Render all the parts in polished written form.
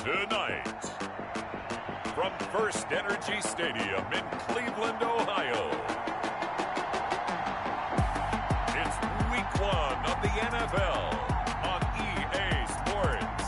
Tonight, from First Energy Stadium in Cleveland, Ohio, it's Week 1 of the NFL on EA Sports.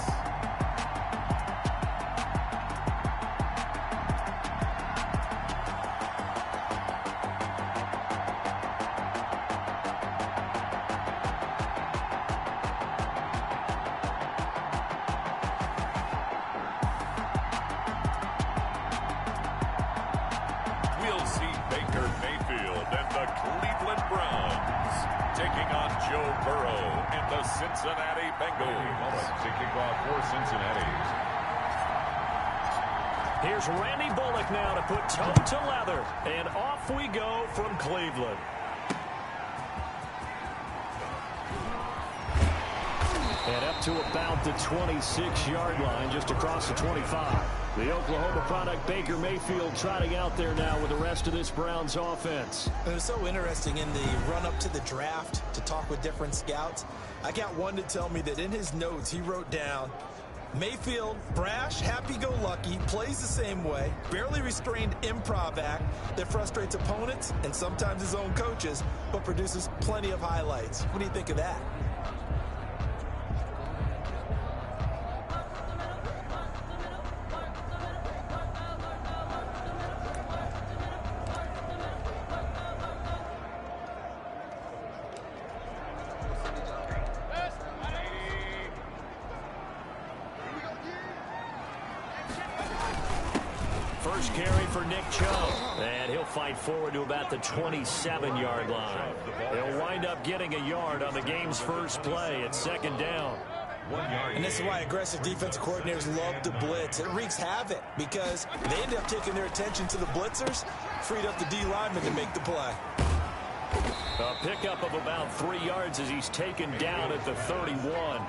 We'll see Baker Mayfield and the Cleveland Browns taking on Joe Burrow and the Cincinnati Bengals. To kick off for Cincinnati. Here's Randy Bullock now to put toe to leather. And off we go from Cleveland. And up to about the 26-yard line, just across the 25. The Oklahoma product, Baker Mayfield, trotting out there now with the rest of this Browns offense. It was so interesting in the run-up to the draft to talk with different scouts. I got one to tell me that in his notes he wrote down, Mayfield, brash, happy-go-lucky, plays the same way, barely restrained improv act that frustrates opponents and sometimes his own coaches, but produces plenty of highlights. What do you think of that? First carry for Nick Chubb, and he'll fight forward to about the 27-yard line. He'll wind up getting a yard on the game's first play at second down. And this is why aggressive defensive coordinators love to blitz. It wreaks havoc because they end up taking their attention to the blitzers, freed up the D lineman to make the play. A pickup of about 3 yards as he's taken down at the 31.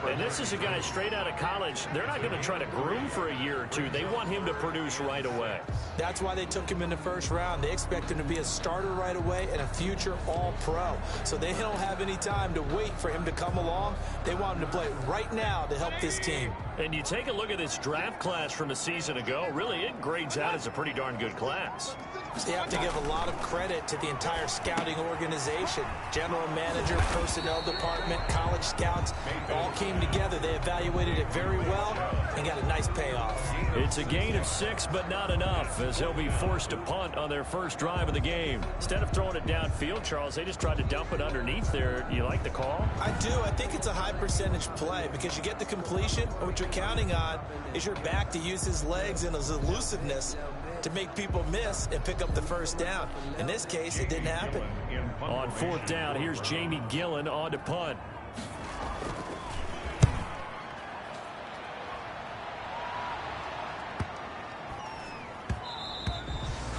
And this is a guy straight out of college. They're not going to try to groom for a year or two. They want him to produce right away. That's why they took him in the first round. They expect him to be a starter right away and a future All-Pro. So they don't have any time to wait for him to come along. They want him to play right now to help this team. And you take a look at this draft class from a season ago, really it grades out as a pretty darn good class. So you have to give a lot of credit to the entire scouting organization. General manager, personnel department, college scouts, all came together. They evaluated it very well and got a nice payoff. It's a gain of 6, but not enough, as he'll be forced to punt on their first drive of the game. Instead of throwing it downfield, Charles, they just tried to dump it underneath there. You like the call? I do. I think it's a high percentage play because you get the completion. What you're counting on is your back to use his legs and his elusiveness to make people miss and pick up the first down. In this case, it didn't happen. On fourth down, here's Jamie Gillen on to punt.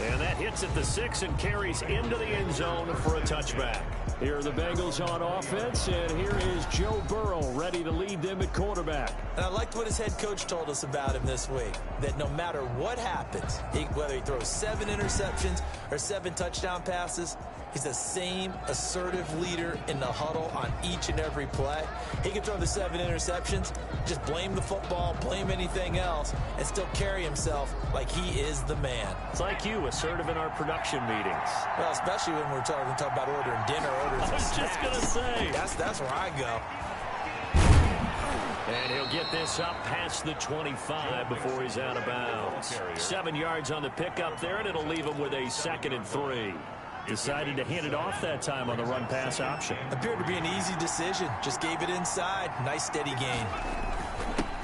And that hits at the 6 and carries into the end zone for a touchback. Here are the Bengals on offense, and here is Joe Burrow ready to lead them at quarterback. And I liked what his head coach told us about him this week, that no matter what happens, whether he throws 7 interceptions or 7 touchdown passes, he's the same assertive leader in the huddle on each and every play. He can throw the 7 interceptions, just blame the football, blame anything else, and still carry himself like he is the man. It's like you, assertive in our production meetings. Well, especially when we're talking about ordering dinner, ordering I was just going to say. That's where I go. And he'll get this up past the 25 before he's out of bounds. 7 yards on the pickup there, and it'll leave him with a 2nd and 3. Decided to hand it off that time on the run-pass option. Appeared to be an easy decision. Just gave it inside. Nice steady gain.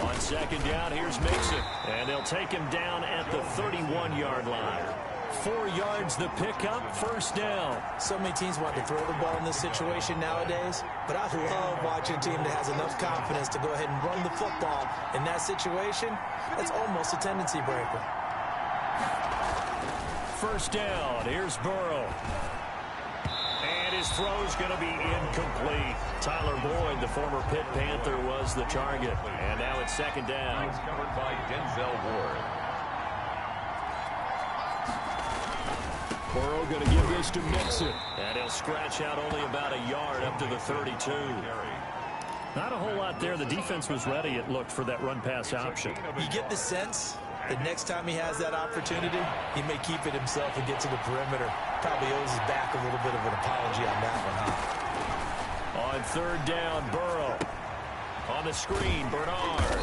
On second down, here's Mixon. And they'll take him down at the 31-yard line. 4 yards the pickup, first down. So many teams want to throw the ball in this situation nowadays, but I love watching a team that has enough confidence to go ahead and run the football in that situation. That's almost a tendency breaker. First down, here's Burrow. And his throw's going to be incomplete. Tyler Boyd, the former Pitt Panther, was the target. And now it's second down. He's covered by Denzel Ward. Burrow going to give this to Mixon. And he'll scratch out only about a yard up to the 32. Not a whole lot there. The defense was ready, it looked, for that run-pass option. You get the sense that next time he has that opportunity, he may keep it himself and get to the perimeter. Probably owes his back a little bit of an apology on that one, huh? On third down, Burrow. On the screen, Bernard.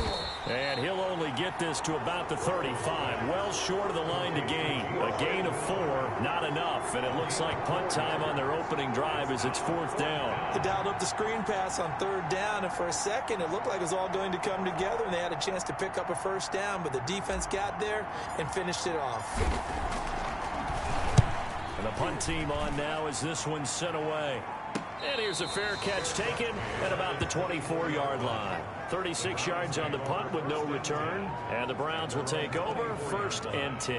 And he'll only get this to about the 35. Well short of the line to gain. A gain of 4, not enough. And it looks like punt time on their opening drive as it's 4th down. They dialed up the screen pass on 3rd down, and for a second it looked like it was all going to come together, and they had a chance to pick up a 1st down, but the defense got there and finished it off. And the punt team on now as this one's sent away. And here's a fair catch taken at about the 24-yard line. 36 yards on the punt with no return. And the Browns will take over 1st and 10.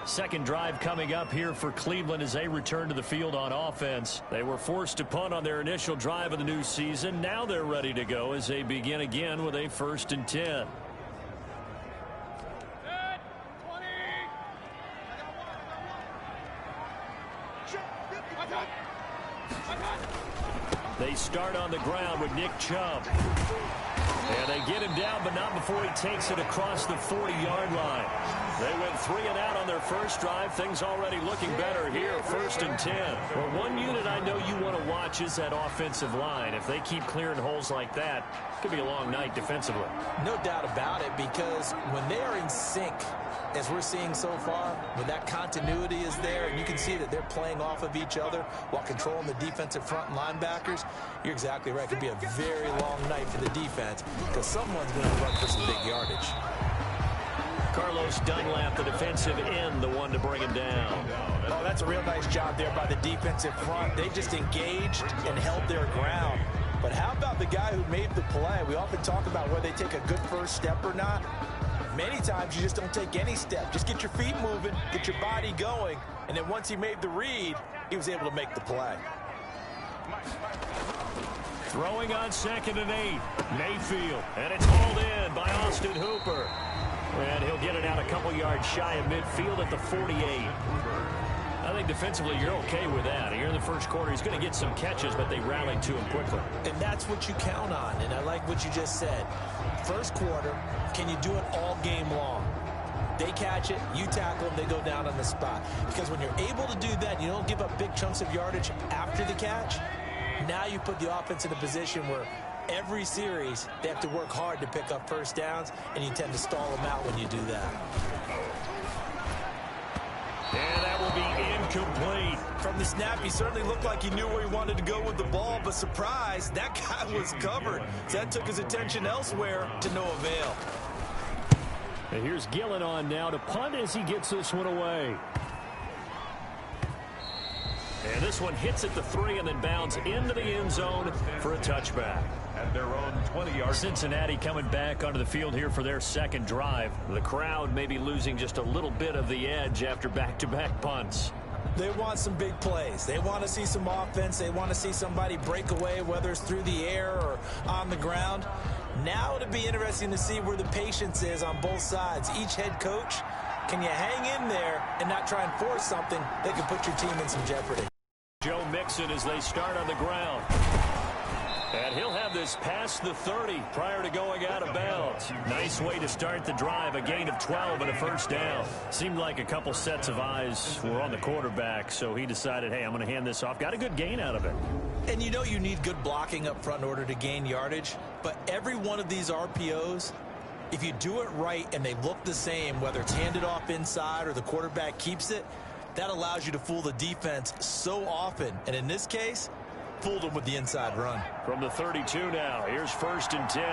Second drive coming up here for Cleveland as they return to the field on offense. They were forced to punt on their initial drive of the new season. Now they're ready to go as they begin again with a 1st and 10. They start on the ground with Nick Chubb. And they get him down, but not before he takes it across the 40-yard line. They went 3 and out on their first drive. Things already looking better here, 1st and 10. Well, one unit I know you want to watch is that offensive line. If they keep clearing holes like that, it could be a long night defensively. No doubt about it, because when they are in sync, as we're seeing so far, when that continuity is there and you can see that they're playing off of each other while controlling the defensive front and linebackers, you're exactly right. It could be a very long night for the defense because someone's going to run for some big yardage. Carlos Dunlap, the defensive end, the one to bring him down. Oh, that's a real nice job there by the defensive front. They just engaged and held their ground. But how about the guy who made the play? We often talk about whether they take a good first step or not. Many times you just don't take any step. Just get your feet moving, get your body going, and then once he made the read, he was able to make the play. Throwing on 2nd and 8. Mayfield, and it's hauled in by Austin Hooper. And he'll get it out a couple yards shy of midfield at the 48. I think defensively you're okay with that. Here in the first quarter, he's going to get some catches, but they rallied to him quickly. And that's what you count on, and I like what you just said. First quarter, can you do it all game long? They catch it, you tackle them, they go down on the spot. Because when you're able to do that, you don't give up big chunks of yardage after the catch. Now you put the offense in a position where every series they have to work hard to pick up 1st downs, and you tend to stall them out when you do that. And that will be incomplete. From the snap, he certainly looked like he knew where he wanted to go with the ball, but surprise, that guy was covered. So that took his attention elsewhere to no avail. And here's Gillen on now to punt as he gets this one away. And this one hits at the 3 and then bounds into the end zone for a touchback. At their own 20-yard. Cincinnati coming back onto the field here for their second drive. The crowd may be losing just a little bit of the edge after back-to-back punts. They want some big plays. They want to see some offense. They want to see somebody break away, whether it's through the air or on the ground. Now it'll be interesting to see where the patience is on both sides. Each head coach, can you hang in there and not try and force something that can put your team in some jeopardy? Joe Mixon as they start on the ground. And he'll have this past the 30 prior to going out of bounds. Nice way to start the drive, a gain of 12 and a 1st down. Seemed like a couple sets of eyes were on the quarterback, so he decided, hey, I'm going to hand this off. Got a good gain out of it. And you know you need good blocking up front in order to gain yardage, but every one of these RPOs, if you do it right and they look the same, whether it's handed off inside or the quarterback keeps it, that allows you to fool the defense so often. And in this case, fooled them with the inside run. From the 32 now, here's 1st and 10.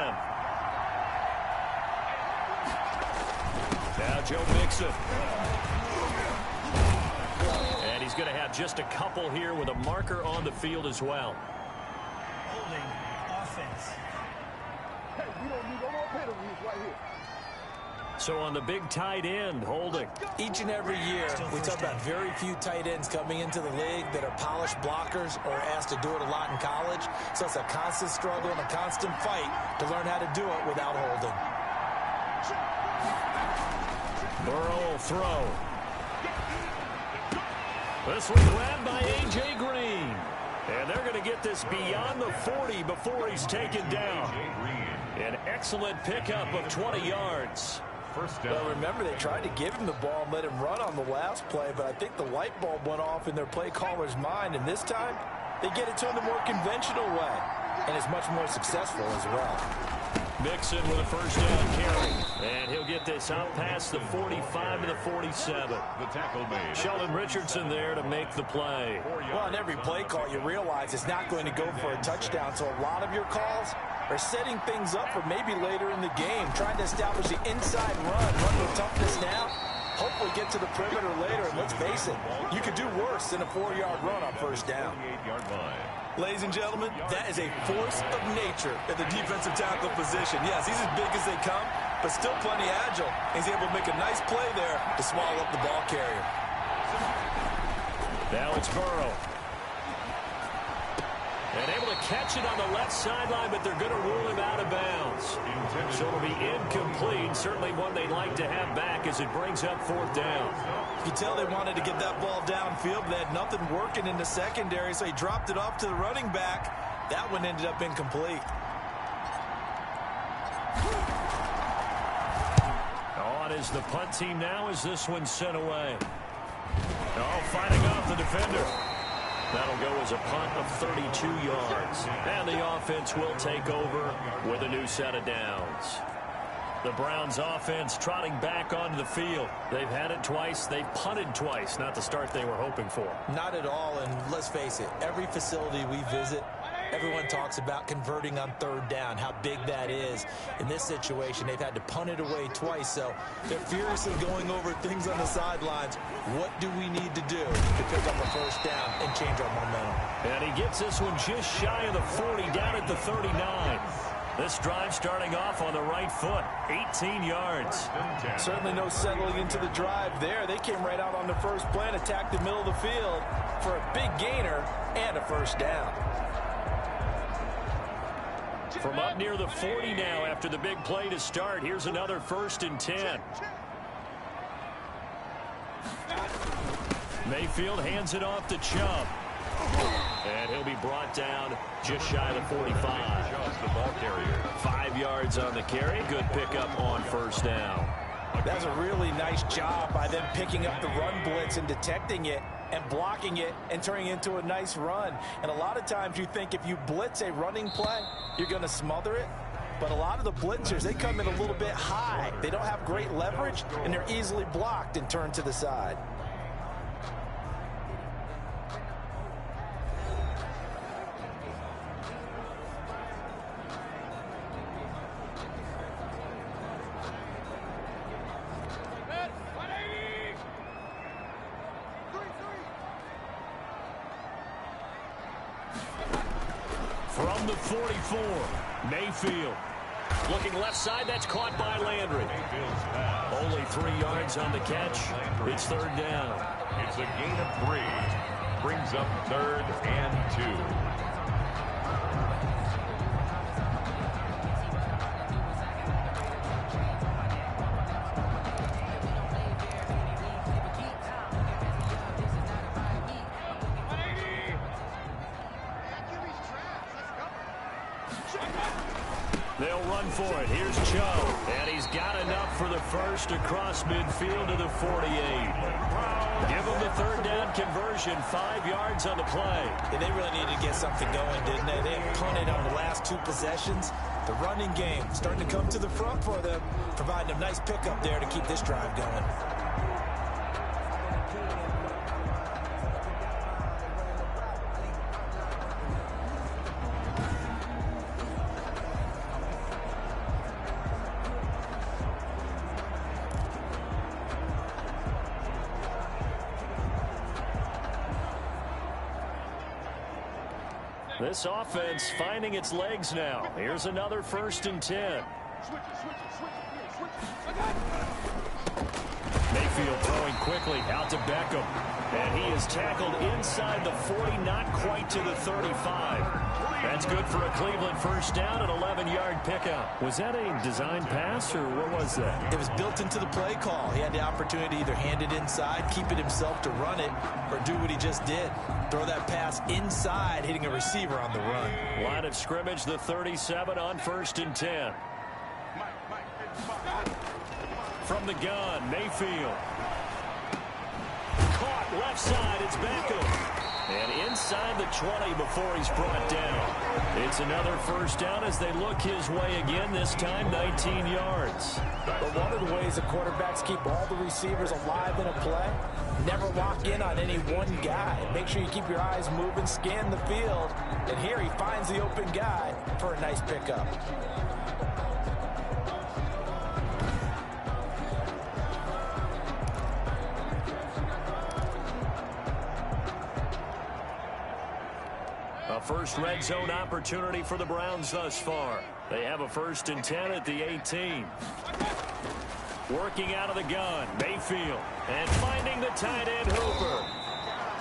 Now Joe Mixon. And he's going to have just a couple here with a marker on the field as well. Holding offense. Hey, we don't need no more penalties right here. So on the big tight end, holding. Each and every year, we talk about very few tight ends coming into the league that are polished blockers or asked to do it a lot in college. So it's a constant struggle and a constant fight to learn how to do it without holding. Burrow will throw. This one grabbed by A.J. Green. And they're going to get this beyond the 40 before he's taken down. An excellent pickup of 20 yards. First down. Well, remember, they tried to give him the ball and let him run on the last play, but I think the light bulb went off in their play caller's mind, and this time they get it to him the more conventional way, and it's much more successful as well. Mixon with a first down carry, and he'll get this out past the 45 to the 47. The tackle made. Sheldon Richardson there to make the play. Well, on every play call, you realize it's not going to go for a touchdown, so a lot of your calls are setting things up for maybe later in the game, trying to establish the inside run with toughness now, hopefully get to the perimeter later, and let's face it, you could do worse than a 4-yard run on first down. 8-yard line. Ladies and gentlemen, that is a force of nature at the defensive tackle position. Yes, he's as big as they come, but still plenty agile. He's able to make a nice play there to swallow up the ball carrier. Now it's Burrow. And able to catch it on the left sideline, but they're going to rule him out of bounds. So it'll be incomplete. Certainly one they'd like to have back as it brings up fourth down. You can tell they wanted to get that ball downfield, but they had nothing working in the secondary, so he dropped it off to the running back. That one ended up incomplete. On is the punt team now as this one's sent away. Oh, fighting off the defender. That'll go as a punt of 32 yards. And the offense will take over with a new set of downs. The Browns offense trotting back onto the field. They've had it twice. They've punted twice. Not the start they were hoping for. Not at all, and let's face it, every facility we visit, everyone talks about converting on third down, how big that is. In this situation, they've had to punt it away twice, so they're furiously going over things on the sidelines. What do we need to do to pick up a first down and change our momentum? And he gets this one just shy of the 40, down at the 39. This drive starting off on the right foot, 18 yards. Certainly no settling into the drive there. They came right out on the first play and attacked the middle of the field for a big gainer and a first down. From up near the 40 now after the big play to start, here's another 1st and 10. Mayfield hands it off to Chubb. And he'll be brought down just shy of the 45. The ball carrier. 5 yards on the carry. Good pickup on first down. That's a really nice job by them picking up the run blitz and detecting it and blocking it and turning it into a nice run. And a lot of times you think if you blitz a running play, you're going to smother it. But a lot of the blitzers, they come in a little bit high. They don't have great leverage, and they're easily blocked and turned to the side. From the 44, Mayfield. Looking left side, that's caught by Landry. Only 3 yards on the catch. It's third down. It's a gain of 3. Brings up 3rd and 2. They'll run for it. Here's Chubb. And he's got enough for the first across midfield to the 48. Give them the third down conversion. 5 yards on the play. And they really needed to get something going, didn't they? They punted on the last 2 possessions. The running game starting to come to the front for them, providing a nice pickup there to keep this drive going. This offense finding its legs now. Here's another 1st and 10. Mayfield throwing quickly. Out to Beckham. And he is tackled inside the 40, not quite to the 35. That's good for a Cleveland first down, an 11-yard pickup. Was that a design pass, or what was that? It was built into the play call. He had the opportunity to either hand it inside, keep it himself to run it, or do what he just did. Throw that pass inside, hitting a receiver on the run. Line of scrimmage, the 37 on 1st and 10. From the gun, Mayfield. Caught left side, it's Beckham. And inside the 20 before he's brought down. It's another first down as they look his way again, this time 19 yards. But one of the ways the quarterbacks keep all the receivers alive in a play, never lock in on any one guy. Make sure you keep your eyes moving, scan the field. And here he finds the open guy for a nice pickup. A first red zone opportunity for the Browns thus far. They have a 1st and 10 at the 18. Working out of the gun, Mayfield. And finding the tight end, Hooper.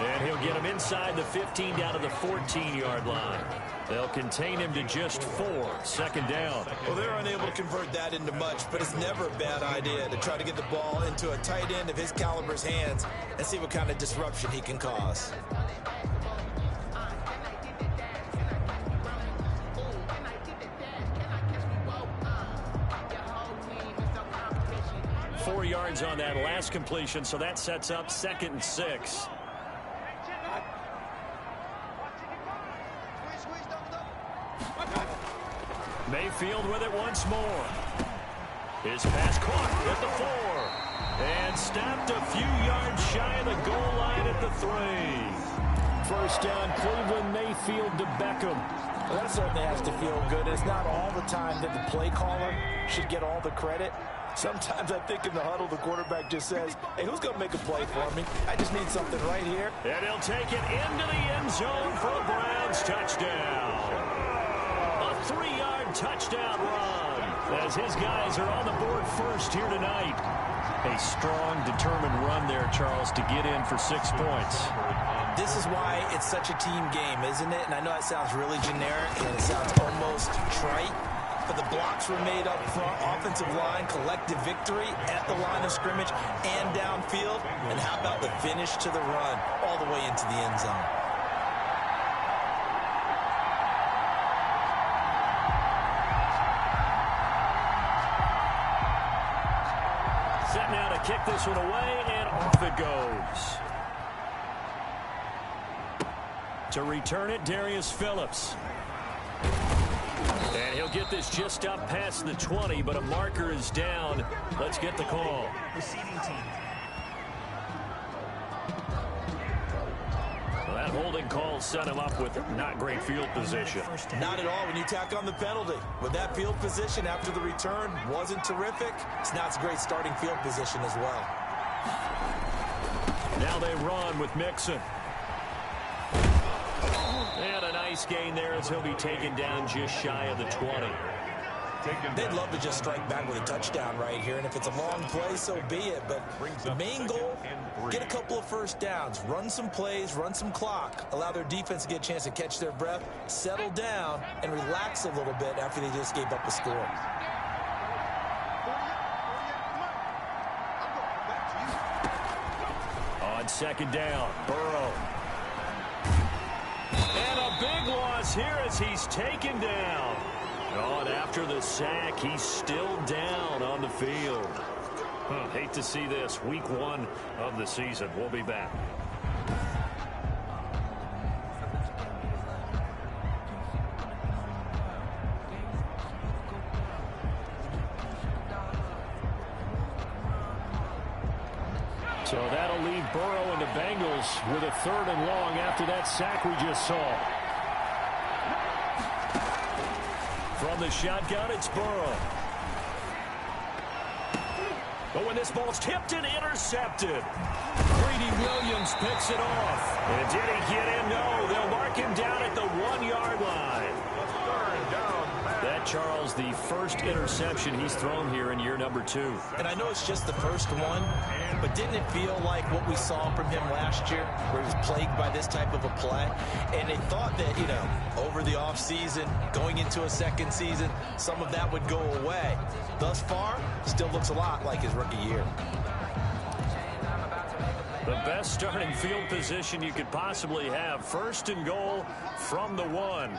And he'll get him inside the 15 down to the 14-yard line. They'll contain him to just 4. 2nd down. Well, they're unable to convert that into much, but it's never a bad idea to try to get the ball into a tight end of his caliber's hands and see what kind of disruption he can cause. Yards on that last completion, so that sets up 2nd and 6. Mayfield with it once more. His pass caught at the 4 and stopped a few yards shy of the goal line at the 3. First down, Cleveland. Mayfield to Beckham. Well, that certainly has to feel good. It's not all the time that the play caller should get all the credit. Sometimes I think in the huddle, the quarterback just says, hey, who's going to make a play for me? I just need something right here. And he'll take it into the end zone for a Browns touchdown. A 3-yard touchdown run as his guys are on the board first here tonight. A strong, determined run there, Charles, to get in for 6 points. This is why it's such a team game, isn't it? And I know that sounds really generic and it sounds almost trite. But the blocks were made up front, offensive line, collective victory at the line of scrimmage and downfield. And how about the finish to the run all the way into the end zone? Set now to kick this one away, and off it goes. To return it, Darius Phillips. And he'll get this just up past the 20, but a marker is down. Let's get the call. Receiving team. Well, that holding call set him up with not great field position. Not at all when you tack on the penalty. With that field position after the return wasn't terrific, it's not a great starting field position as well. Now they run with Mixon. And a nice gain there as he'll be taken down just shy of the 20. They'd love to just strike back with a touchdown right here, and if it's a long play, so be it. But the main goal, get a couple of first downs, run some plays, run some clock, allow their defense to get a chance to catch their breath, settle down, and relax a little bit after they just gave up a score. On 2nd down, Burrow. And a big loss here as he's taken down. And after the sack, he's still down on the field. Hate to see this. Week 1 of the season. We'll be back. So that'll leave Burrow and the Bengals with a 3rd and long after that sack we just saw. From the shotgun, it's Burrow. But when this ball's tipped and intercepted, Greedy Williams picks it off. And did he get in? No, they'll mark him down at the 1-yard line. That Charles, the first interception he's thrown here in year number 2. And I know it's just the first one, but didn't it feel like what we saw from him last year, where he was plagued by this type of a play? And they thought that, you know, over the offseason, going into a second season, some of that would go away. Thus far, still looks a lot like his rookie year. The best starting field position you could possibly have. First and goal from the 1.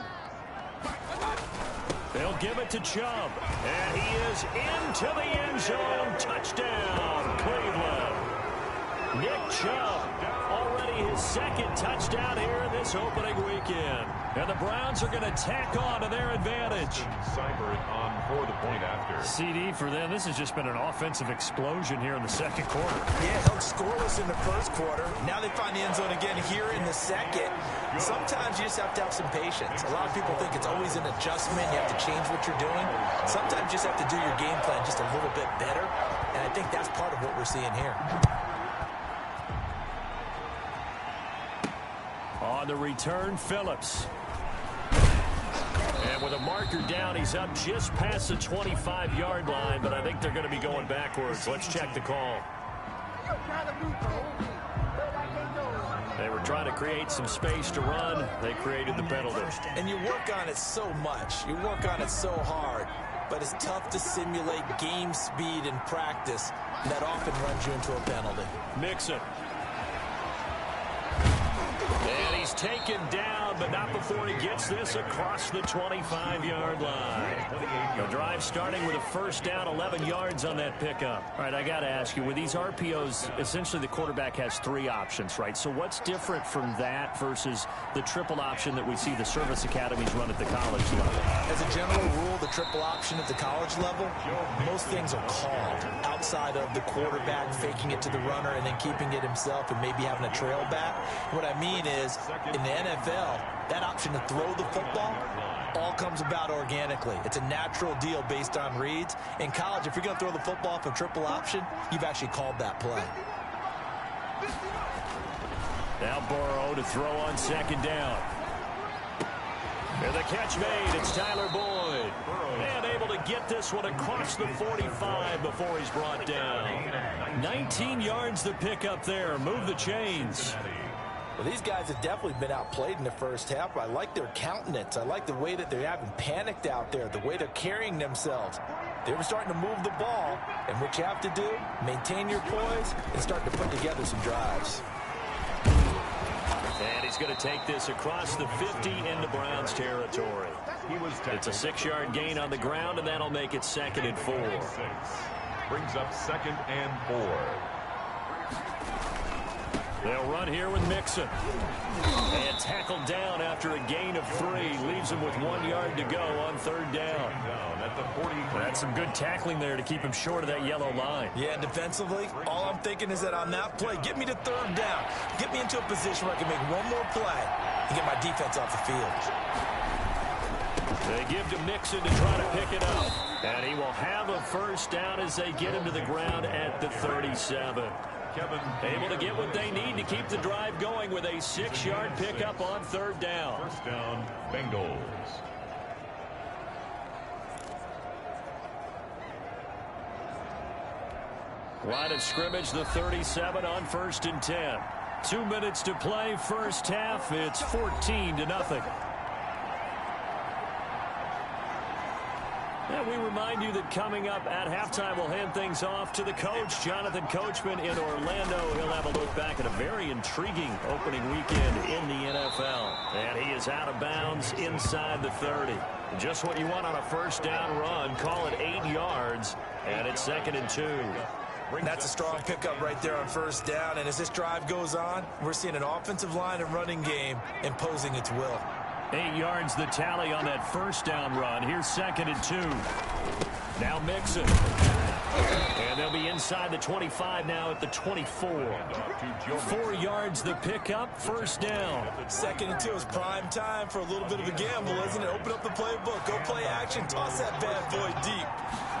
They'll give it to Chubb. And he is into the end zone. Touchdown, Cleveland. Nick Chubb, already his second touchdown here in this opening weekend. And the Browns are going to tack on to their advantage. Seibert on for the point after. CD for them. This has just been an offensive explosion here in the second quarter. Yeah, held scoreless in the first quarter. Now they find the end zone again here in the second. Sometimes you just have to have some patience. A lot of people think it's always an adjustment. You have to change what you're doing. Sometimes you just have to do your game plan just a little bit better. And I think that's part of what we're seeing here. On the return, Phillips. And with a marker down, he's up just past the 25-yard line, but I think they're going to be going backwards. Let's check the call. They were trying to create some space to run. They created the penalty. And you work on it so much. You work on it so hard. But it's tough to simulate game speed in practice. That often runs you into a penalty. Mixon. And he's taken down, but not before he gets this across the 25-yard line. The drive starting with a first down, 11 yards on that pickup. All right, I got to ask you, with these RPOs, essentially the quarterback has 3 options, right? So what's different from that versus the triple option that we see the service academies run at the college level? As a general rule, the triple option at the college level, most things are called outside of the quarterback faking it to the runner and then keeping it himself and maybe having a trail back. What I mean is, in the NFL, that option to throw the football all comes about organically. It's a natural deal based on reads. In college, if you're going to throw the football for triple option, you've actually called that play. Now Burrow to throw on second down. And the catch made. It's Tyler Boyd. And able to get this one across the 45 before he's brought down. 19 yards to pick up there. Move the chains. Well, these guys have definitely been outplayed in the first half. I like their countenance. I like the way that they haven't panicked out there, the way they're carrying themselves. They were starting to move the ball, and what you have to do, maintain your poise and start to put together some drives. And he's going to take this across the 50 into Browns territory. It's a 6-yard gain on the ground, and that'll make it 2nd and 4. Brings up 2nd and 4. They'll run here with Mixon. And tackled down after a gain of 3. Leaves him with 1 yard to go on 3rd down. That's some good tackling there to keep him short of that yellow line. Yeah, defensively, all I'm thinking is that on that play, get me to 3rd down. Get me into a position where I can make one more play and get my defense off the field. They give to Mixon to try to pick it up. And he will have a first down as they get him to the ground at the 37. Able to get what they need to keep the drive going with a 6-yard pickup on 3rd down. First down, Bengals. Line of scrimmage, the 37 on 1st and 10. 2 minutes to play, first half. It's 14-0. And we remind you that coming up at halftime, we'll hand things off to the coach, Jonathan Coachman in Orlando. He'll have a look back at a very intriguing opening weekend in the NFL. And he is out of bounds inside the 30. Just what you want on a first down run. Call it 8 yards, and it's 2nd and 2. That's a strong pickup right there on 1st down. And as this drive goes on, we're seeing an offensive line and running game imposing its will. 8 yards the tally on that first down run. Here's 2nd and 2. Now Mixon. And they'll be inside the 25 now at the 24. 4 yards the pickup, first down. 2nd and 2 is prime time for a little bit of a gamble, isn't it? Open up the playbook, go play action, toss that bad boy deep.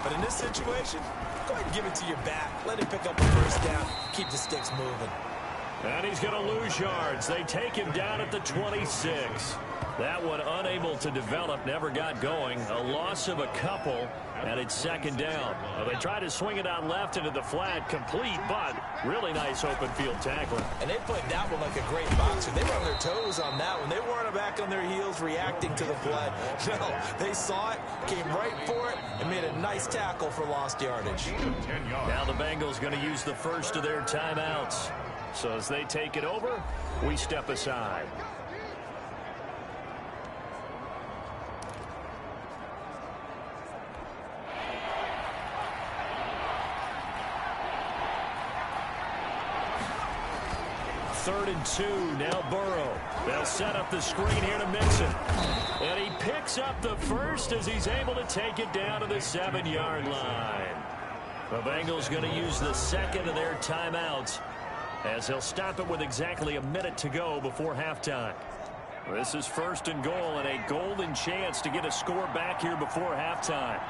But in this situation, go ahead and give it to your back. Let him pick up the first down, keep the sticks moving. And he's going to lose yards. They take him down at the 26. That one unable to develop, never got going. A loss of a couple, and it's second down. Well, they try to swing it out left into the flat, complete, but really nice open field tackling. And they played that one like a great boxer. They were on their toes on that one. They weren't back on their heels reacting to the play. No, they saw it, came right for it, and made a nice tackle for lost yardage. Now the Bengals going to use the first of their timeouts. So as they take it over, we step aside. Third and 2, now Burrow. They'll set up the screen here to Mixon. And he picks up the first as he's able to take it down to the 7-yard line. The Bengals going to use the second of their timeouts as they'll stop it with exactly a minute to go before halftime. This is first and goal and a golden chance to get a score back here before halftime.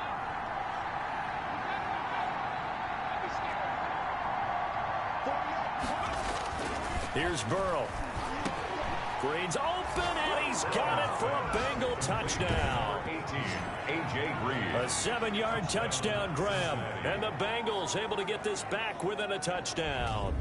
Here's Burrow. Green's open, and he's got it for a Bengal touchdown. 18, A.J. Green. A 7-yard touchdown grab, and the Bengals able to get this back within a touchdown.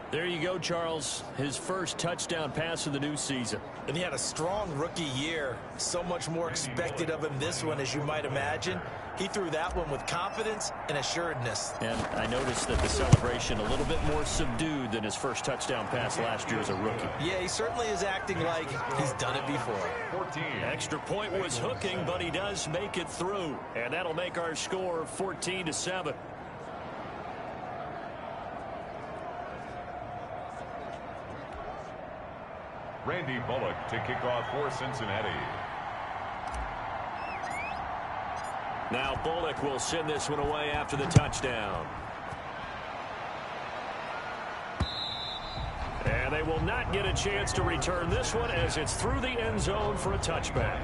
There you go, Charles. His first touchdown pass of the new season. And he had a strong rookie year. So much more expected of him this one, as you might imagine. He threw that one with confidence and assuredness. And I noticed that the celebration a little bit more subdued than his first touchdown pass last year as a rookie. Yeah, he certainly is acting like he's done it before. 14. Extra point was hooking, but he does make it through. And that'll make our score 14-7. Randy Bullock to kick off for Cincinnati. Now Bullock will send this one away after the touchdown. And they will not get a chance to return this one as it's through the end zone for a touchback.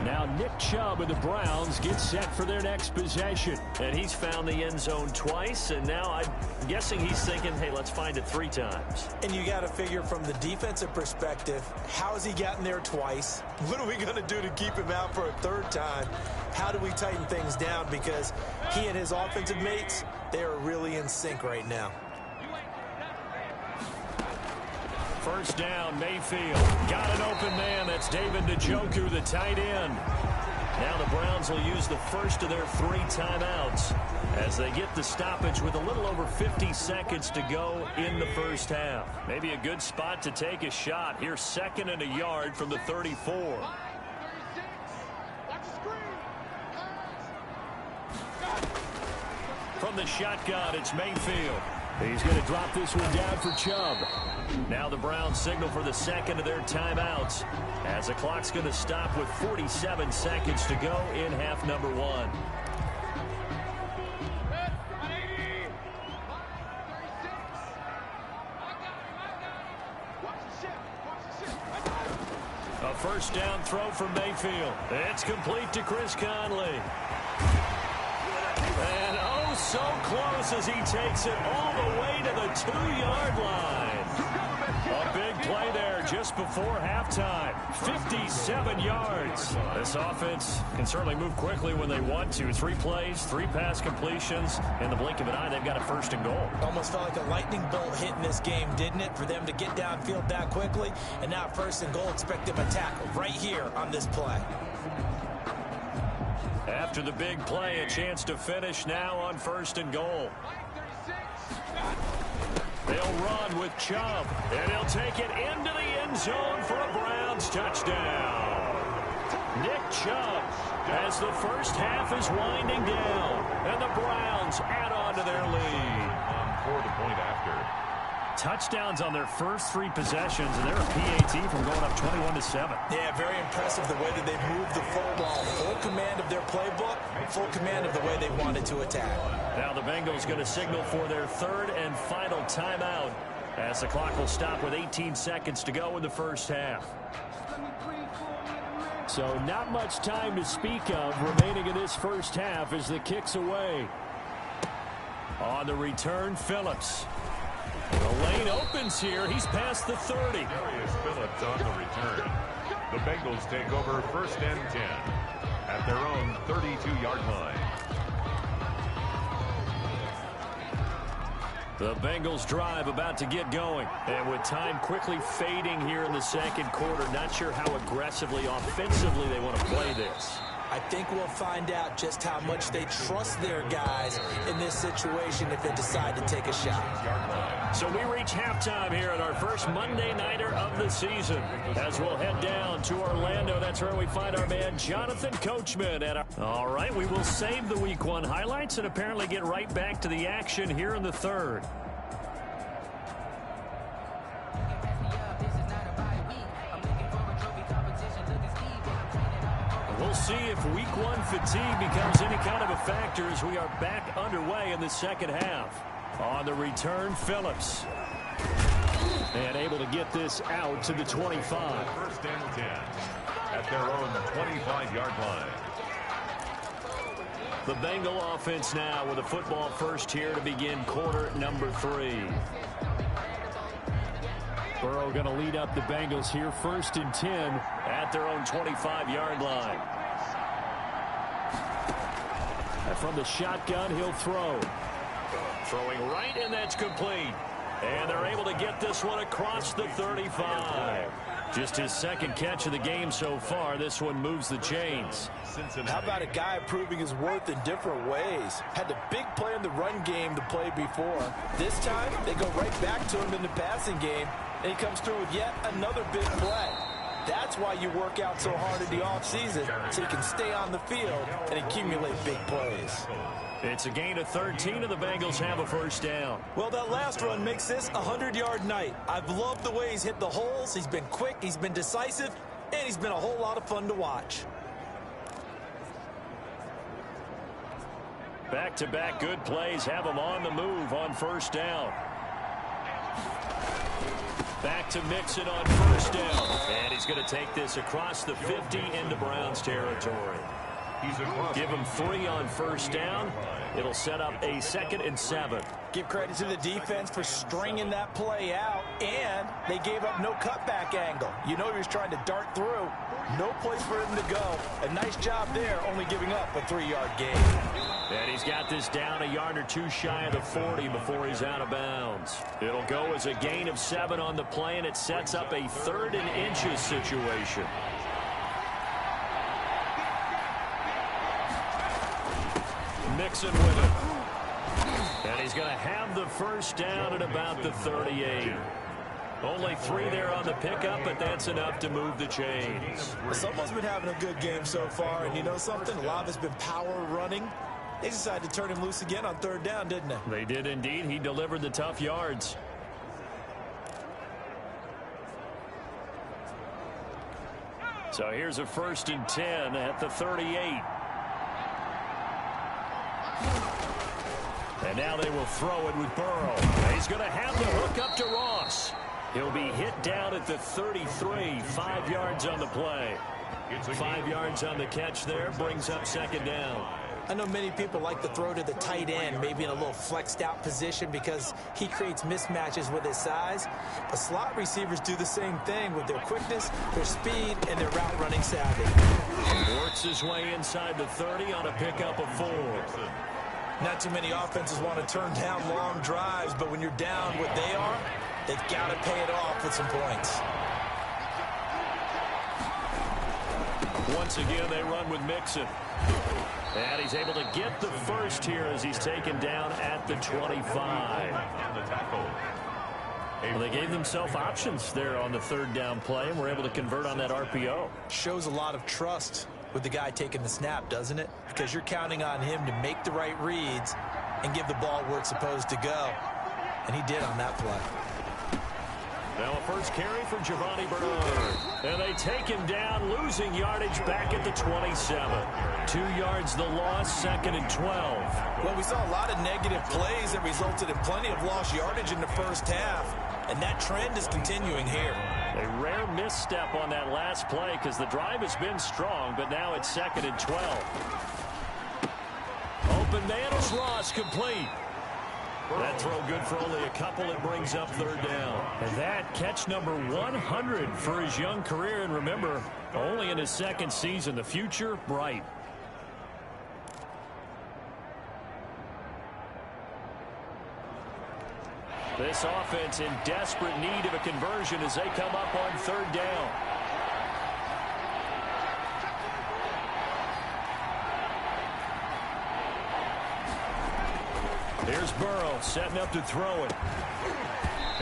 Now Nick Chubb of the Browns gets set for their next possession. And he's found the end zone twice, and now I'm guessing he's thinking, hey, let's find it 3 times. And you got to figure from the defensive perspective, how's he gotten there twice? What are we going to do to keep him out for a 3rd time? How do we tighten things down? Because he and his offensive mates, they are really in sync right now. First down, Mayfield. Got an open man. That's David Njoku, the tight end. Now the Browns will use the first of their 3 timeouts as they get the stoppage with a little over 50 seconds to go in the first half. Maybe a good spot to take a shot. Here's 2nd and a yard from the 34. From the shotgun, it's Mayfield. He's going to drop this one down for Chubb. Now the Browns signal for the 2nd of their timeouts as the clock's going to stop with 47 seconds to go in half number 1. A first down throw from Mayfield. It's complete to Chris Conley. And oh, so close as he takes it all the way to the 2-yard line. A big play there just before halftime. 57 yards. This offense can certainly move quickly when they want to. 3 plays, 3 pass completions. In the blink of an eye, they've got a 1st and goal. Almost felt like a lightning bolt hit in this game, didn't it? For them to get downfield that quickly. And now 1st and goal, expect them to tackle right here on this play. After the big play, a chance to finish now on 1st and goal. They'll run with Chubb, and he'll take it into the end zone for a Browns touchdown. Nick Chubb, as the first half is winding down, and the Browns add on to their lead. For the point after. Touchdowns on their first 3 possessions, and they're a PAT from going up 21-7. Yeah, very impressive the way that they've moved the football. Full command of their playbook, full command of the way they wanted to attack. Now the Bengals going to signal for their 3rd and final timeout as the clock will stop with 18 seconds to go in the first half. So not much time to speak of remaining in this first half as the kick's away. On the return, Phillips. lane opens here. He's past the 30. Darius Phillips on the return. The Bengals take over 1st and 10 at their own 32-yard line. The Bengals drive about to get going. And with time quickly fading here in the second quarter, not sure how aggressively, offensively they want to play this. I think we'll find out just how much they trust their guys in this situation if they decide to take a shot. So we reach halftime here at our first Monday Nighter of the season. As we'll head down to Orlando, that's where we find our man Jonathan Coachman. All right, we will save the Week 1 highlights and apparently get right back to the action here in the third. We'll see if Week 1 fatigue becomes any kind of a factor as we are back underway in the second half. On the return, Phillips. And able to get this out to the 25. 1st and 10 at their own 25-yard line. The Bengal offense now with a football first here to begin quarter number 3. Burrow going to lead up the Bengals here 1st and 10 at their own 25-yard line. And from the shotgun, he'll throw. Throwing right, and that's complete. And they're able to get this one across the 35. Just his second catch of the game so far. This one moves the chains. How about a guy proving his worth in different ways? Had the big play in the run game to play before. This time, they go right back to him in the passing game, and he comes through with yet another big play. That's why you work out so hard in the offseason, so you can stay on the field and accumulate big plays. It's a gain of 13, and the Bengals have a first down. Well, that last run makes this a 100-yard night. I've loved the way he's hit the holes. He's been quick, he's been decisive, and he's been a whole lot of fun to watch. Back-to-back good plays have him on the move on first down. Back to Mixon on first down. And he's going to take this across the 50 into Browns territory. Give him 3 on first down. It'll set up a 2nd and 7. Give credit to the defense for stringing that play out, and they gave up no cutback angle. You know he was trying to dart through. No place for him to go. A nice job there, only giving up a 3-yard gain. And he's got this down a yard or 2 shy of the 40 before he's out of bounds. It'll go as a gain of 7 on the play, and it sets up a 3rd and inches situation. Mixon with it. And he's going to have the first down at about the 38. Only 3 there on the pickup, but that's enough to move the chains. Someone's been having a good game so far, and you know something? A lot of it's been power running. They decided to turn him loose again on 3rd down, didn't they? They did indeed. He delivered the tough yards. So here's a 1st and 10 at the 38. And now they will throw it with Burrow. He's going to have the hook up to Ross. He'll be hit down at the 33. 5 yards on the play. 5 yards on the catch there. Brings up 2nd down. I know many people like to throw to the tight end, maybe in a little flexed out position because he creates mismatches with his size. But slot receivers do the same thing with their quickness, their speed, and their route running savvy. Works his way inside the 30 on a pickup of 4. Not too many offenses want to turn down long drives, but when you're down what they are, they've got to pay it off with some points. Once again, they run with Mixon. And he's able to get the first here as he's taken down at the 25. Well, they gave themselves options there on the 3rd down play, and were able to convert on that RPO. Shows a lot of trust with the guy taking the snap, doesn't it? Because you're counting on him to make the right reads and give the ball where it's supposed to go. And he did on that play. Now a first carry for Giovanni Bernard. And they take him down, losing yardage back at the 27. 2 yards the loss, 2nd and 12. Well, we saw a lot of negative plays that resulted in plenty of lost yardage in the first half. And that trend is continuing here. A rare misstep on that last play because the drive has been strong, but now it's 2nd and 12. Open man is Ross, complete. That throw good for only a couple. It brings up third down. And that catch number 100 for his young career. And remember, only in his second season. The future, bright. This offense in desperate need of a conversion as they come up on third down. Here's Burrow setting up to throw it.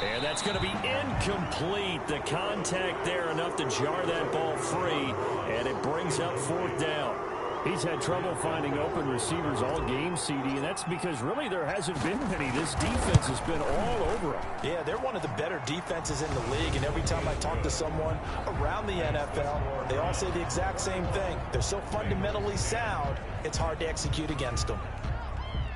And that's going to be incomplete. The contact there enough to jar that ball free. And it brings up fourth down. He's had trouble finding open receivers all game, CD, and that's because really there hasn't been many. This defense has been all over him. Yeah, they're one of the better defenses in the league, and every time I talk to someone around the NFL, they all say the exact same thing. They're so fundamentally sound, it's hard to execute against them.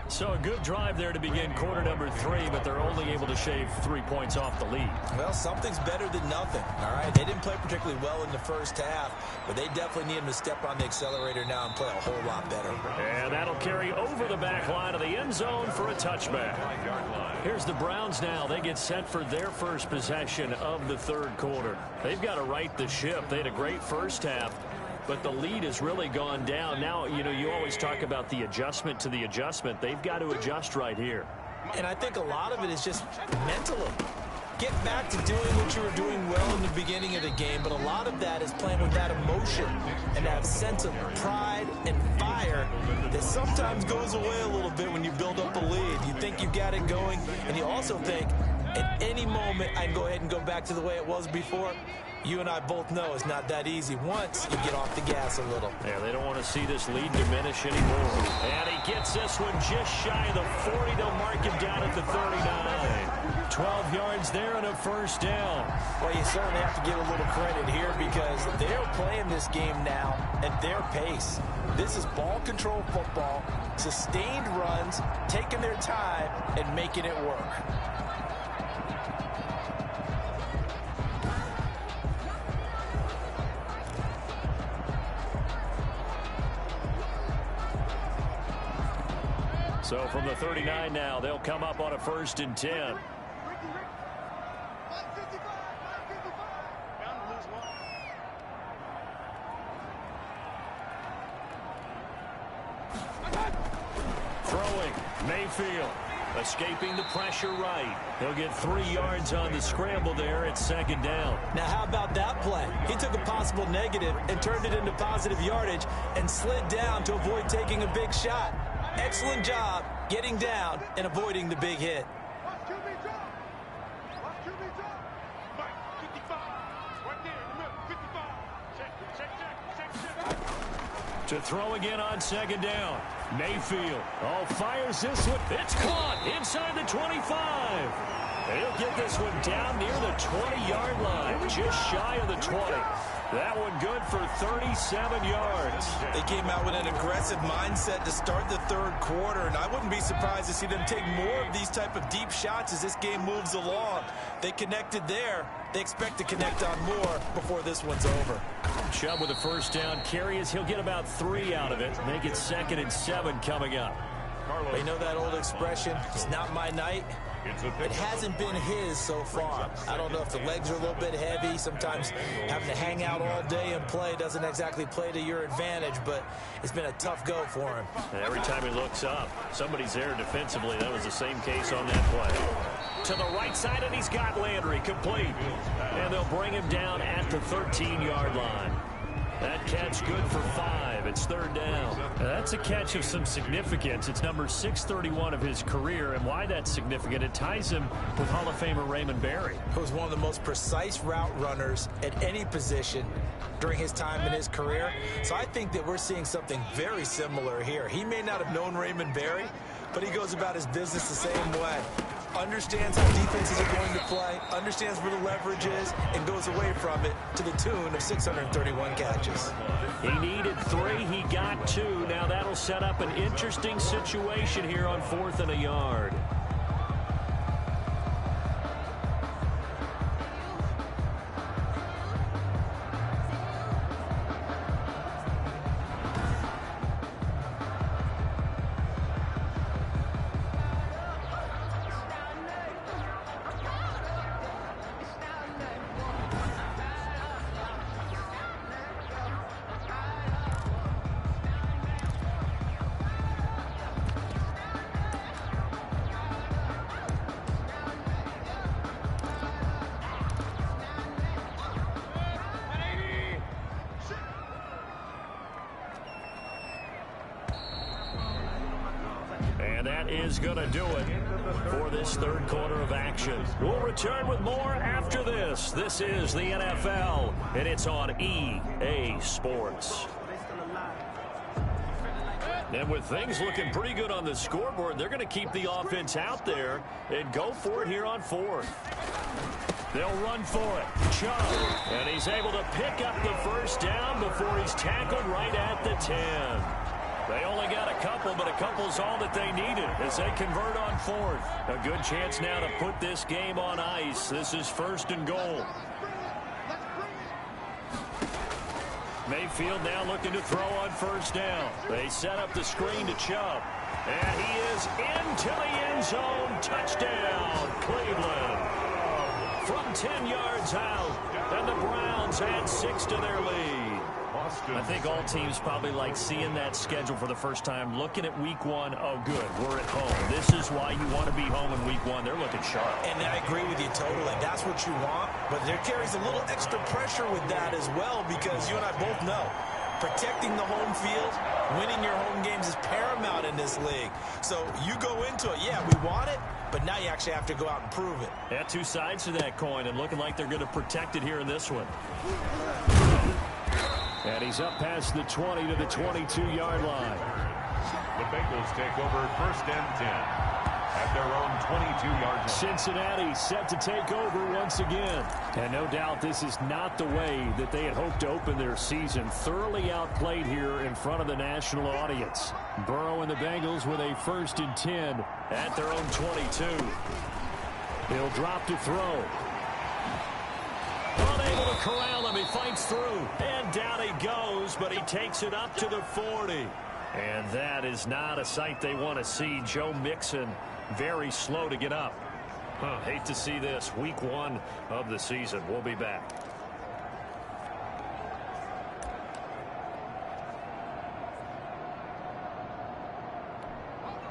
So a good drive there to begin quarter number 3, but they're only able to shave 3 points off the lead. Well, something's better than nothing, all right? They didn't play particularly well in the first half, but they definitely need him to step on the accelerator now and play a whole lot better. And that'll carry over the back line of the end zone for a touchback. Here's the Browns now. They get set for their first possession of the third quarter. They've got to right the ship. They had a great first half, but the lead has really gone down. Now, you know, you always talk about the adjustment to the adjustment. They've got to adjust right here. And I think a lot of it is just mental. Get back to doing what you were doing well in the beginning of the game, but a lot of that is playing with that emotion and that sense of pride and fire that sometimes goes away a little bit when you build up a lead. You think you got it going, and you also think at any moment I can go ahead and go back to the way it was before. You and I both know it's not that easy once you get off the gas a little. Yeah, they don't want to see this lead diminish anymore. And he gets this one just shy of the 40. They'll mark him down at the 39. 12 yards there and a first down. Well, you certainly have to give a little credit here because they're playing this game now at their pace. This is ball control football, sustained runs, taking their time and making it work. So from the 39 now, they'll come up on a 1st and 10. Throwing, Mayfield, escaping the pressure right. He'll get 3 yards on the scramble there at 2nd down. Now, how about that play? He took a possible negative and turned it into positive yardage and slid down to avoid taking a big shot. Excellent job getting down and avoiding the big hit. To throw again on 2nd down. Mayfield. Oh, fires this one. It's caught inside the 25. And he'll get this one down near the 20-yard line. Just shy of the 20. That one good for 37 yards. They came out with an aggressive mindset to start the third quarter, and I wouldn't be surprised to see them take more of these type of deep shots as this game moves along. They connected there. They expect to connect on more before this one's over. Chubb with a first down carry as he'll get about 3 out of it. Make it 2nd and 7 coming up. You know that old expression, it's not my night? It hasn't been his so far. I don't know if the legs are a little bit heavy. Sometimes having to hang out all day and play doesn't exactly play to your advantage, but it's been a tough go for him. And every time he looks up, somebody's there defensively. That was the same case on that play. To the right side, and he's got Landry complete. And they'll bring him down at the 13-yard line. That catch good for 5. It's 3rd down. Now, that's a catch of some significance. It's number 631 of his career, and why that's significant, it ties him with Hall of Famer Raymond Berry. He was one of the most precise route runners at any position during his time in his career. So I think that we're seeing something very similar here. He may not have known Raymond Berry, but he goes about his business the same way. Understands how defenses are going to play, understands where the leverage is, and goes away from it to the tune of 631 catches. He needed 3. He got 2. Now that'll set up an interesting situation here on 4th and a yard. And that is going to do it for this third quarter of action. We'll return with more after this. This is the NFL, and it's on EA Sports. And with things looking pretty good on the scoreboard, they're going to keep the offense out there and go for it here on fourth. They'll run for it. Chubb. And he's able to pick up the first down before he's tackled right at the 10. They only got a couple, but a couple's all that they needed as they convert on fourth. A good chance now to put this game on ice. This is first and goal. Mayfield now looking to throw on first down. They set up the screen to Chubb. And he is into the end zone. Touchdown, Cleveland. From 10 yards out. And the Browns add 6 to their lead. I think all teams probably like seeing that schedule for the first time, looking at week one. Oh, good, we're at home. This is why you want to be home in week one. They're looking sharp. And I agree with you totally. That's what you want. But there carries a little extra pressure with that as well, because you and I both know protecting the home field, winning your home games is paramount in this league. So you go into it, yeah, we want it, but now you actually have to go out and prove it. Yeah, two sides to that coin, and looking like they're going to protect it here in this one. And he's up past the 20 to the 22-yard line. The Bengals take over first and 10 at their own 22-yard line. Cincinnati set to take over once again. And no doubt this is not the way that they had hoped to open their season. Thoroughly outplayed here in front of the national audience. Burrow and the Bengals with a first and 10 at their own 22. He'll drop to throw. Unable to corral him. He fights through. And down he goes, but he takes it up to the 40. And that is not a sight they want to see. Joe Mixon very slow to get up. Hate to see this. Week one of the season. We'll be back.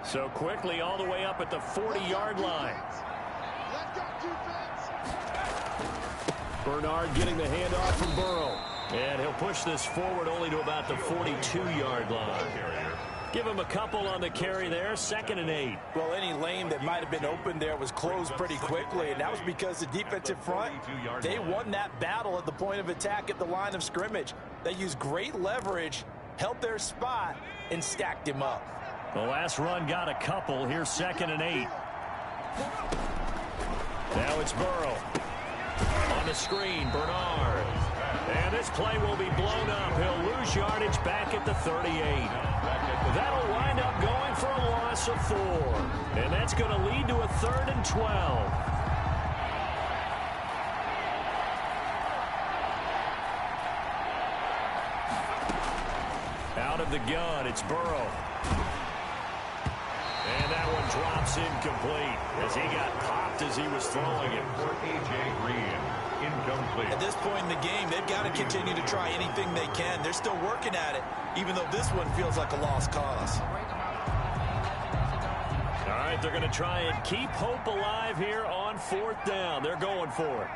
So quickly all the way up at the 40-yard line. Bernard getting the handoff from Burrow. And he'll push this forward only to about the 42-yard line. Give him a couple on the carry there. 2nd and 8. Well, any lane that might have been open there was closed pretty quickly, and that was because the defensive front, they won that battle at the point of attack at the line of scrimmage. They used great leverage, held their spot, and stacked him up. The last run got a couple. Here's 2nd and 8. Now it's Burrow. On the screen, Bernard. And this play will be blown up. He'll lose yardage back at the 38. That'll wind up going for a loss of 4. And that's going to lead to a 3rd and 12. Out of the gun, it's Burrow. And that one drops incomplete as he got popped as he was throwing it. For A.J. Green, incomplete. At this point in the game, they've got to continue to try anything they can. They're still working at it, even though this one feels like a lost cause. All right, they're going to try and keep hope alive here on 4th down. They're going for it.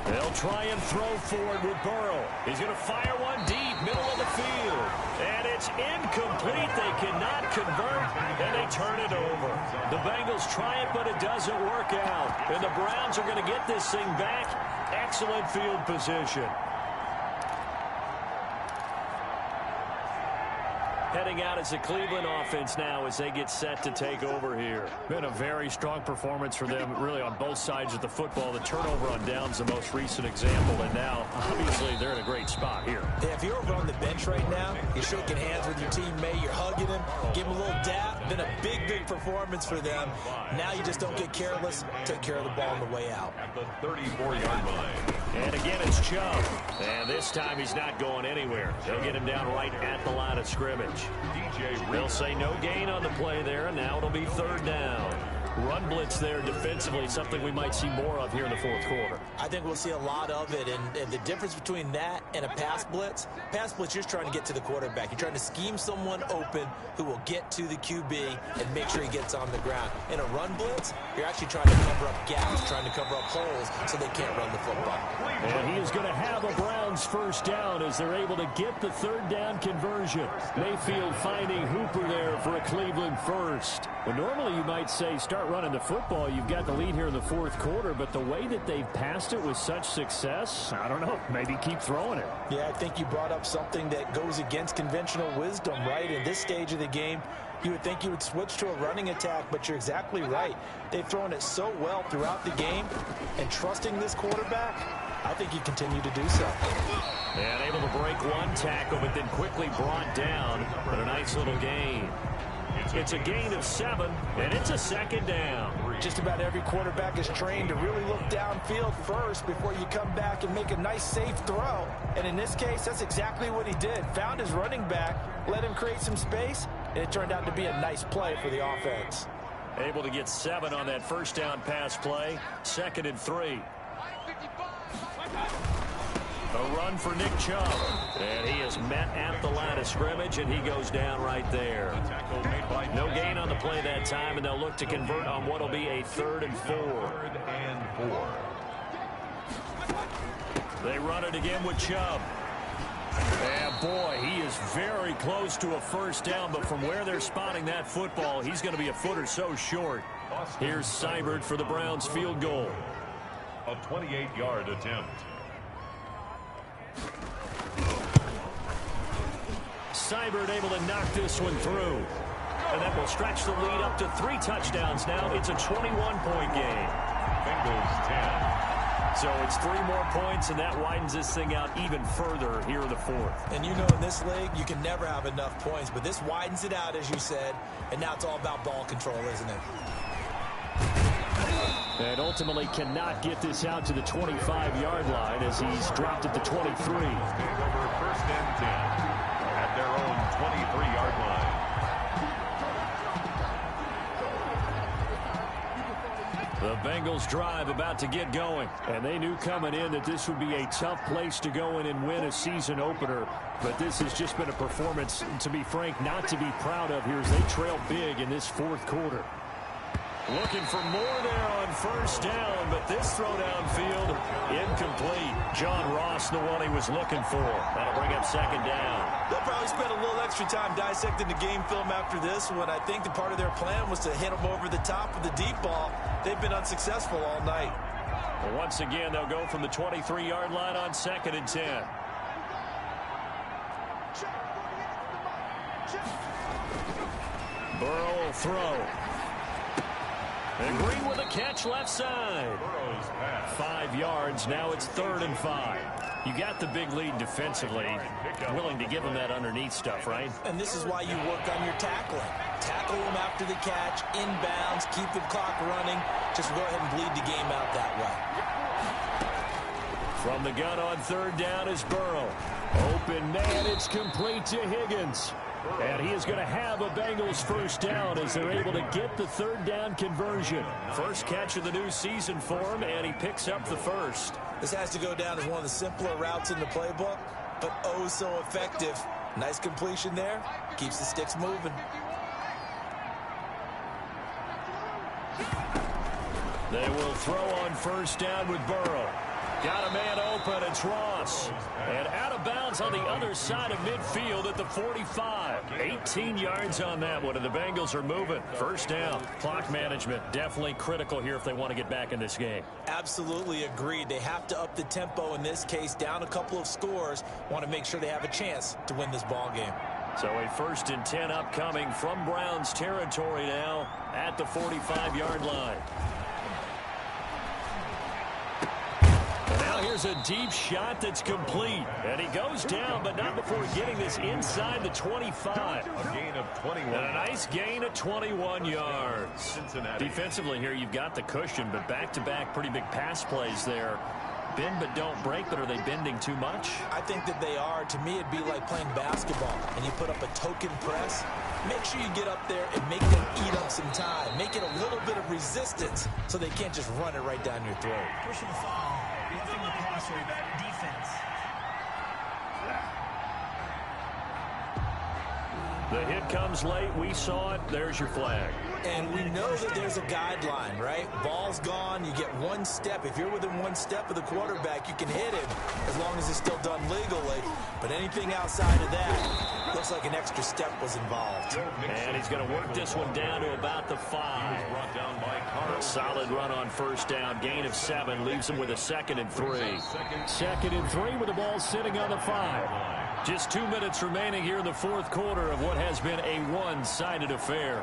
They'll try and throw forward with Burrow. He's going to fire one deep, middle of the field. And it's incomplete. They cannot convert, and they turn it over. The Bengals try it, but it doesn't work out. And the Browns are going to get this thing back. Excellent field position. Heading out as the Cleveland offense now as they get set to take over here. Been a very strong performance for them, really, on both sides of the football. The turnover on downs the most recent example, and now, obviously, they're in a great spot here. Yeah, if you're over on the bench right now, you're shaking hands with your teammate, you're hugging him, give him a little dap. Been a big, big performance for them. Now you just don't get careless. Take care of the ball on the way out. At the 34-yard line. And again, it's Chubb. And this time he's not going anywhere. They'll get him down right at the line of scrimmage. They'll say no gain on the play there, and now it'll be 3rd down. run blitz there defensively, something we might see more of here in the fourth quarter. I think we'll see a lot of it, and the difference between that and a pass blitz, you're just trying to get to the quarterback. You're trying to scheme someone open who will get to the QB and make sure he gets on the ground. In a run blitz, you're actually trying to cover up gaps, trying to cover up holes so they can't run the football. And he is going to have a Browns first down as they're able to get the third down conversion. Mayfield finding Hooper there for a Cleveland first. Well, normally you might say start running the football. You've got the lead here in the fourth quarter, but the way that they've passed it with such success, I don't know, maybe keep throwing it. Yeah, I think you brought up something that goes against conventional wisdom, right? In this stage of the game, you would think you would switch to a running attack, but you're exactly right. They've thrown it so well throughout the game, and trusting this quarterback, I think you continue to do so. And able to break one tackle, but then quickly brought down, but a nice little gain. It's a gain of 7, and it's a second down. Just about every quarterback is trained to really look downfield first before you come back and make a nice, safe throw. And in this case, that's exactly what he did. Found his running back, let him create some space, and it turned out to be a nice play for the offense. Able to get 7 on that first down pass play. 2nd and 3. A run for Nick Chubb. And he is met at the line of scrimmage, and he goes down right there. No gain on the play that time, and they'll look to convert on what will be a 3rd and 4. They run it again with Chubb. And boy, he is very close to a first down, but from where they're spotting that football, he's going to be a foot or so short. Here's Seibert for the Browns field goal. A 28-yard attempt. Seibert able to knock this one through. And that will stretch the lead up to 3 touchdowns now. It's a 21-point game. Bengals 10. So it's 3 more points, and that widens this thing out even further here in the fourth. And you know, in this league, you can never have enough points, but this widens it out, as you said, and now it's all about ball control, isn't it? And ultimately cannot get this out to the 25-yard line as he's dropped at the 23. Over 1st and 10 at their own 23-yard line. The Bengals drive about to get going. And they knew coming in that this would be a tough place to go in and win a season opener. But this has just been a performance, to be frank, not to be proud of here as they trail big in this fourth quarter. Looking for more there on first down, but this throw downfield incomplete. John Ross, the one he was looking for. That'll bring up 2nd down. They'll probably spend a little extra time dissecting the game film after this one. I think the part of their plan was to hit them over the top of the deep ball. They've been unsuccessful all night. Well, once again, they'll go from the 23-yard line on 2nd and 10. Burrow will throw. And Green with a catch left side. 5 yards. Now it's 3rd and 5. You got the big lead defensively. Willing to give them that underneath stuff, right? And this is why you work on your tackling. Tackle them after the catch, inbounds, keep the clock running. Just go ahead and bleed the game out that way. From the gun on 3rd down is Burrow. Open man, it's complete to Higgins. And he is going to have a Bengals first down as they're able to get the 3rd down conversion. First catch of the new season for him, and he picks up the first. This has to go down as one of the simpler routes in the playbook, but oh so effective. Nice completion there. Keeps the sticks moving. They will throw on first down with Burrow. Got a man open. It's Ross. And out of bounds on the other side of midfield at the 45. 18 yards on that one, and the Bengals are moving. First down. Clock management definitely critical here if they want to get back in this game. Absolutely agreed. They have to up the tempo in this case. Down a couple of scores. Want to make sure they have a chance to win this ball game. So a 1st and 10 upcoming from Browns territory now at the 45-yard line. Here's a deep shot that's complete. And he goes down, but not before getting this inside the 25. A gain of 21. And a nice gain of 21 yards. Cincinnati. Defensively here, you've got the cushion, but back-to-back pretty big pass plays there. bend but don't break, but are they bending too much? I think that they are. To me, it'd be like playing basketball, and you put up a token press. Make sure you get up there and make them eat up some time. Make it a little bit of resistance so they can't just run it right down your throat. Pushing the foul, roughing the passer, defense. The hit comes late. We saw it. There's your flag. And we know that there's a guideline, right? Ball's gone. You get one step. If you're within one step of the quarterback, you can hit him as long as it's still done legally. But anything outside of that, looks like an extra step was involved. And he's going to work this one down to about the 5. Brought down by Carl. A solid run on first down. Gain of 7 leaves him with a 2nd and 3. 2nd and 3 with the ball sitting on the 5. Just 2 minutes remaining here in the fourth quarter of what has been a one-sided affair.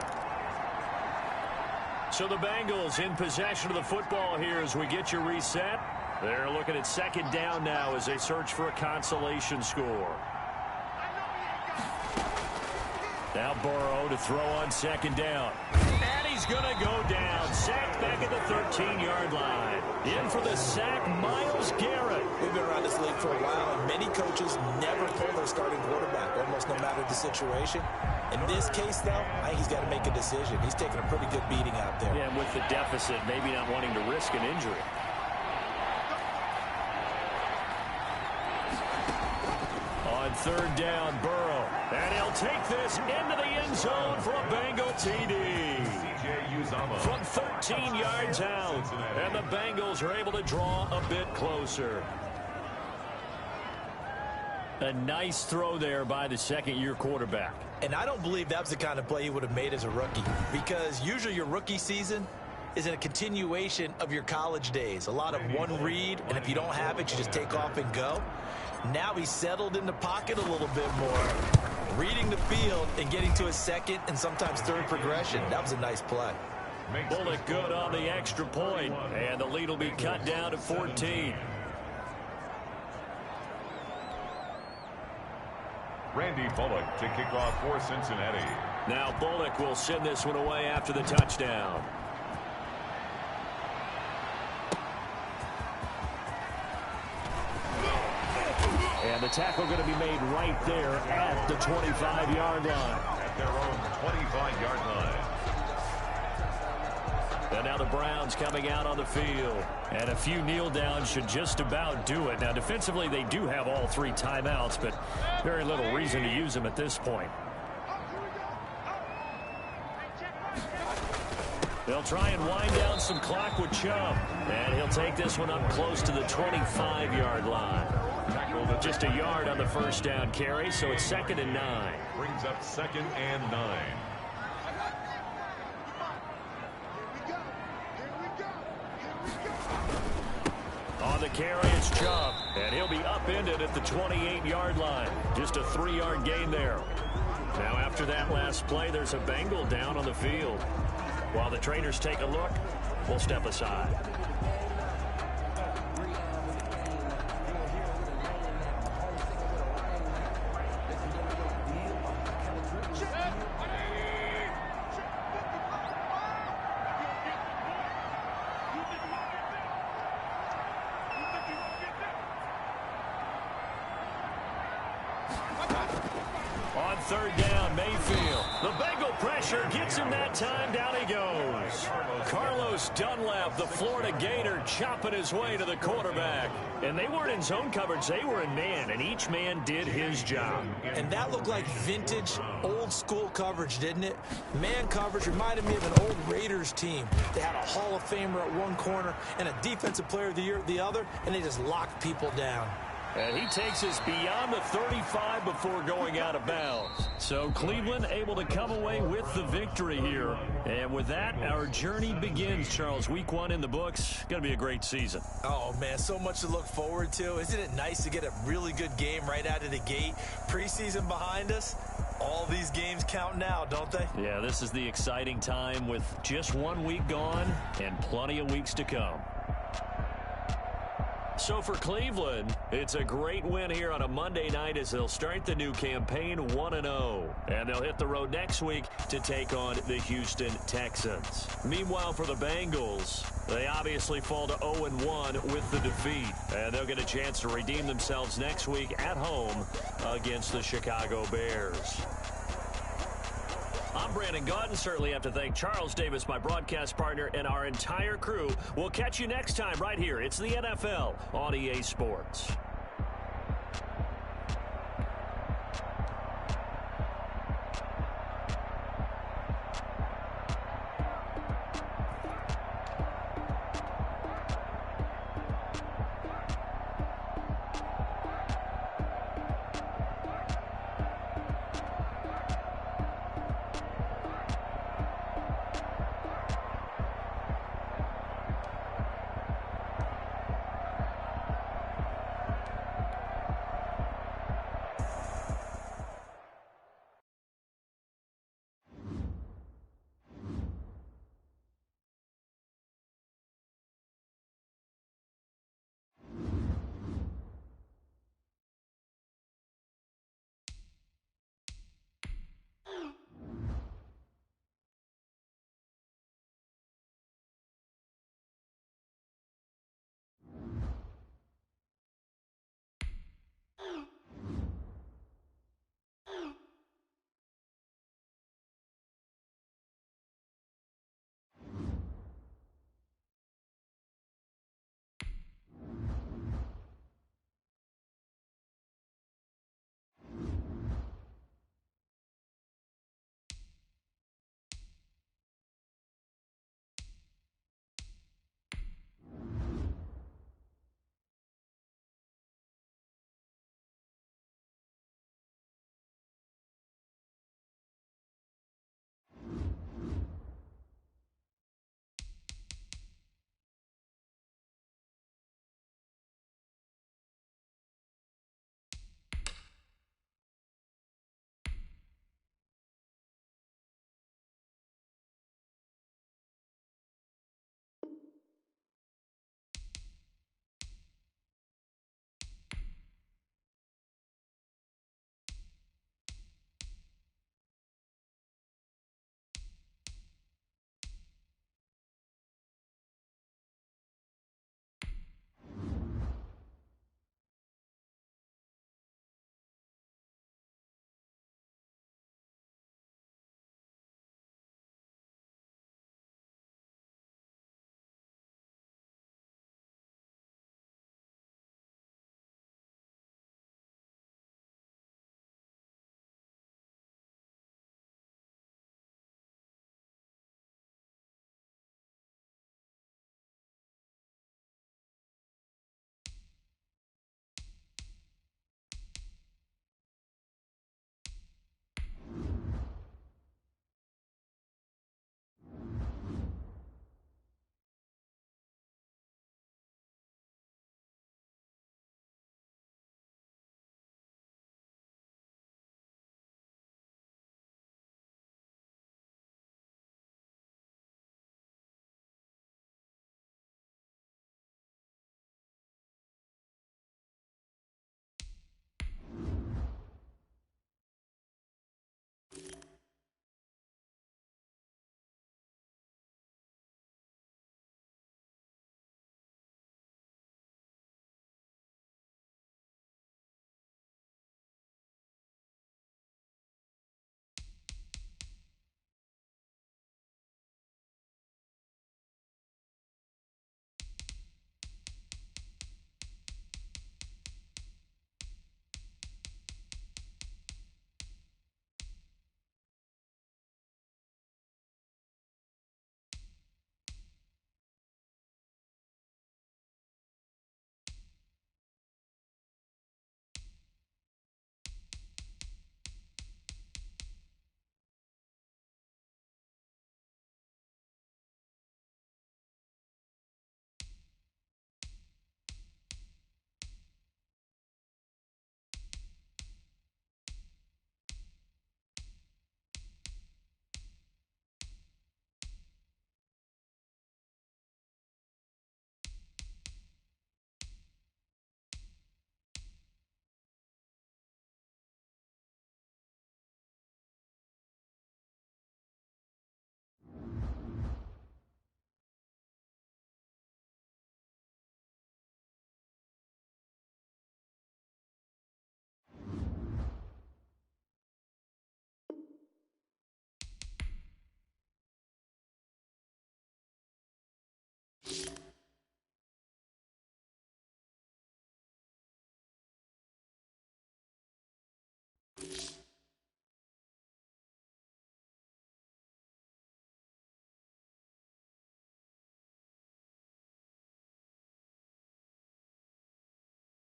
So the Bengals in possession of the football here as we get your reset. They're looking at 2nd down now as they search for a consolation score. Now Burrow to throw on 2nd down. And he's going to go down. Sacked back at the 13-yard line. In for the sack, Myles Garrett. We've been around this league for a while, and many coaches never pull their starting quarterback, almost no matter the situation. In this case, though, I think he's got to make a decision. He's taking a pretty good beating out there. Yeah, and with the deficit, maybe not wanting to risk an injury. On 3rd down, Burrow. And he'll take this into the end zone for a Bengal TD. From 13 yards out. And the Bengals are able to draw a bit closer. A nice throw there by the 2nd-year quarterback. And I don't believe that's the kind of play he would have made as a rookie, because usually your rookie season is a continuation of your college days. A lot of one read, and if you don't have it, you just take off and go. Now he's settled in the pocket a little bit more, reading the field and getting to his 2nd and sometimes 3rd progression. That was a nice play. Bullock good on the extra point, and the lead will be cut down to 14. Randy Bullock to kick off for Cincinnati. Now Bullock will send this one away after the touchdown. And the tackle going to be made right there at the 25-yard line. At their own 25-yard line. And now the Browns coming out on the field. And a few kneel downs should just about do it. Now defensively they do have all 3 timeouts, but very little reason to use them at this point. They'll try and wind down some clock with Chubb. And he'll take this one up close to the 25-yard line. Just a yard on the first down carry, so it's 2nd and 9. Brings up 2nd and 9. On the carry, it's Chubb, and he'll be upended at the 28-yard line. Just a 3-yard gain there. Now after that last play, there's a Bengal down on the field. While the trainers take a look, we'll step aside. On 3rd down, Mayfield. The Bengal pressure gets him that time. Down he goes. Carlos Dunlap, the Florida Gator, chopping his way to the quarterback. And they weren't in zone coverage. They were in man, and each man did his job. And that looked like vintage, old-school coverage, didn't it? Man coverage reminded me of an old Raiders team. They had a Hall of Famer at one corner and a Defensive Player of the Year at the other, and they just locked people down. And he takes us beyond the 35 before going out of bounds. So Cleveland able to come away with the victory here. And with that, our journey begins, Charles. Week 1 in the books. Going to be a great season. Oh, man, so much to look forward to. Isn't it nice to get a really good game right out of the gate? Preseason behind us. All these games count now, don't they? Yeah, this is the exciting time with just 1 week gone and plenty of weeks to come. So for Cleveland, it's a great win here on a Monday night as they'll start the new campaign 1-0. And they'll hit the road next week to take on the Houston Texans. Meanwhile, for the Bengals, they obviously fall to 0-1 with the defeat. And they'll get a chance to redeem themselves next week at home against the Chicago Bears. I'm Brandon Gaudin. Certainly have to thank Charles Davis, my broadcast partner, and our entire crew. We'll catch you next time right here. It's the NFL on EA Sports.